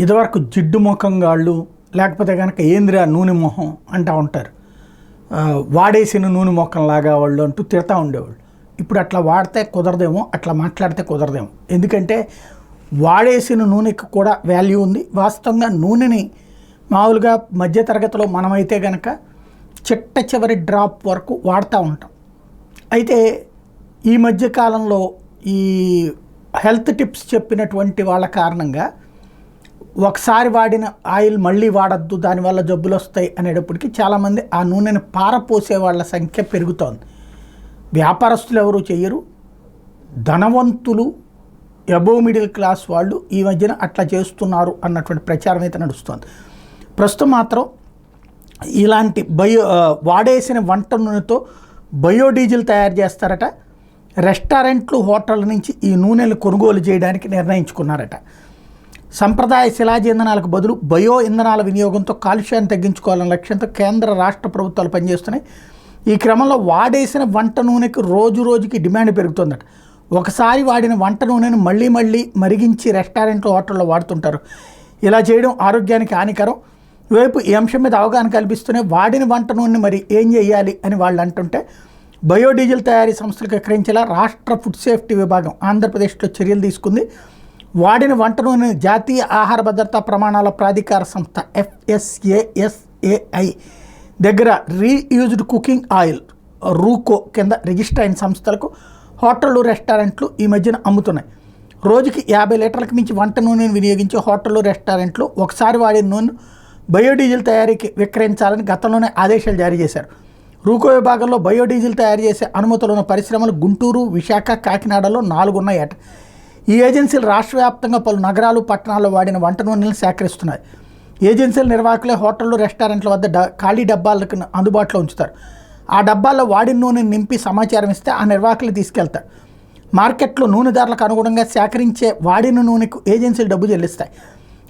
ఇదివరకు జిడ్డు ముఖం గాళ్ళు లేకపోతే కనుక ఏంద్రా నూనె మొహం అంటూ ఉంటారు. వాడేసిన నూనె మొఖంలాగా వాళ్ళు అంటూ తిడతా ఉండేవాళ్ళు. ఇప్పుడు అట్లా వాడితే కుదరదేమో, అట్లా మాట్లాడితే కుదరదేమో. ఎందుకంటే వాడేసిన నూనెకి కూడా వాల్యూ ఉంది. వాస్తవంగా నూనెని మామూలుగా మధ్యతరగతిలో మనమైతే కనుక చిట్ట చివరి డ్రాప్ వరకు వాడుతూ ఉంటాం. అయితే ఈ మధ్యకాలంలో ఈ హెల్త్ టిప్స్ చెప్పినటువంటి వాళ్ళ కారణంగా ఒకసారి వాడిన ఆయిల్ మళ్ళీ వాడద్దు, దానివల్ల జబ్బులు వస్తాయి అనేటప్పటికీ చాలామంది ఆ నూనెని పారపోసే వాళ్ళ సంఖ్య పెరుగుతోంది. వ్యాపారస్తులు ఎవరు చెయ్యరు, ధనవంతులు అబోవ్ మిడిల్ క్లాస్ వాళ్ళు ఈ మధ్యన అట్లా చేస్తున్నారు అన్నటువంటి ప్రచారం అయితే నడుస్తుంది. ప్రస్తుతం మాత్రం ఇలాంటి వాడేసిన వంట నూనెతో బయోడీజిల్ తయారు చేస్తారట. రెస్టారెంట్లు, హోటళ్ళ నుంచి ఈ నూనెలు కొనుగోలు చేయడానికి నిర్ణయించుకున్నారట. సంప్రదాయ శిలాజ ఇంధనాలకు బదులు బయో ఇంధనాల వినియోగంతో కాలుష్యాన్ని తగ్గించుకోవాలనే లక్ష్యంతో కేంద్ర రాష్ట్ర ప్రభుత్వాలు పనిచేస్తున్నాయి. ఈ క్రమంలో వాడేసిన వంట నూనెకు రోజు రోజుకి డిమాండ్ పెరుగుతుందట. ఒకసారి వాడిన వంట నూనెను మళ్ళీ మళ్ళీ మరిగించి రెస్టారెంట్లు, హోటల్లో వాడుతుంటారు. ఇలా చేయడం ఆరోగ్యానికి హానికరం. వైపు ఈ అంశం మీద అవగాహన కల్పిస్తూనే వాడిన వంట నూనె మరి ఏం చేయాలి అని వాళ్ళు అంటుంటే బయోడీజిల్ తయారీ సంస్థలకు విక్రయించేలా రాష్ట్ర ఫుడ్ సేఫ్టీ విభాగం ఆంధ్రప్రదేశ్లో చర్యలు తీసుకుంది. వాడిన వంట నూనె జాతీయ ఆహార భద్రతా ప్రమాణాల ప్రాధికార సంస్థ FSASAI దగ్గర రీయూజ్డ్ కుకింగ్ ఆయిల్ రూకో కింద రిజిస్టర్ అయిన సంస్థలకు హోటళ్ళు, రెస్టారెంట్లు ఈ మధ్యన అమ్ముతున్నాయి. రోజుకి 50 లీటర్లకు మించి వంట నూనెను వినియోగించే హోటళ్ళు, రెస్టారెంట్లు ఒకసారి వాడిన నూనె బయోడీజిల్ తయారీకి విక్రయించాలని గతంలోనే ఆదేశాలు జారీ చేశారు. రూకో విభాగంలో బయోడీజిల్ తయారు చేసే అనుమతులు ఉన్న పరిశ్రమలు గుంటూరు, విశాఖ, కాకినాడలో 4 ఉన్నాయట. ఈ ఏజెన్సీలు రాష్ట్ర వ్యాప్తంగా పలు నగరాలు, పట్టణాల్లో వాడిన వంట నూనెలను సేకరిస్తున్నాయి. ఏజెన్సీల నిర్వాహకులే హోటళ్ళు, రెస్టారెంట్ల వద్ద ఖాళీ డబ్బాలకు అందుబాటులో ఉంచుతారు. ఆ డబ్బాల్లో వాడిన నూనెను నింపి సమాచారం ఇస్తే ఆ నిర్వాహకులు తీసుకెళ్తారు. మార్కెట్లో నూనె ధరలకు అనుగుణంగా సేకరించే వాడిన నూనెకు ఏజెన్సీలు డబ్బు చెల్లిస్తాయి.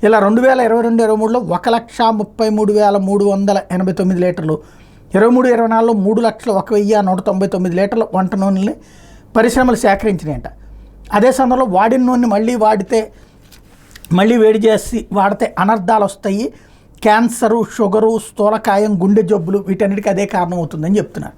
ఇలా 2022-23లో 1,33,389 లీటర్లు, 23-24లో 3,01,199 లీటర్ల వంట నూనెల్ని పరిశ్రమలు సేకరించినాయంట. అదే సమయంలో వాడిన నూనె మళ్ళీ వేడి చేసి వాడితే అనర్థాలు వస్తాయి. క్యాన్సరు, షుగరు, స్థూలకాయం, గుండె జబ్బులు వీటన్నిటికీ అదే కారణం అవుతుందని చెప్తున్నారు.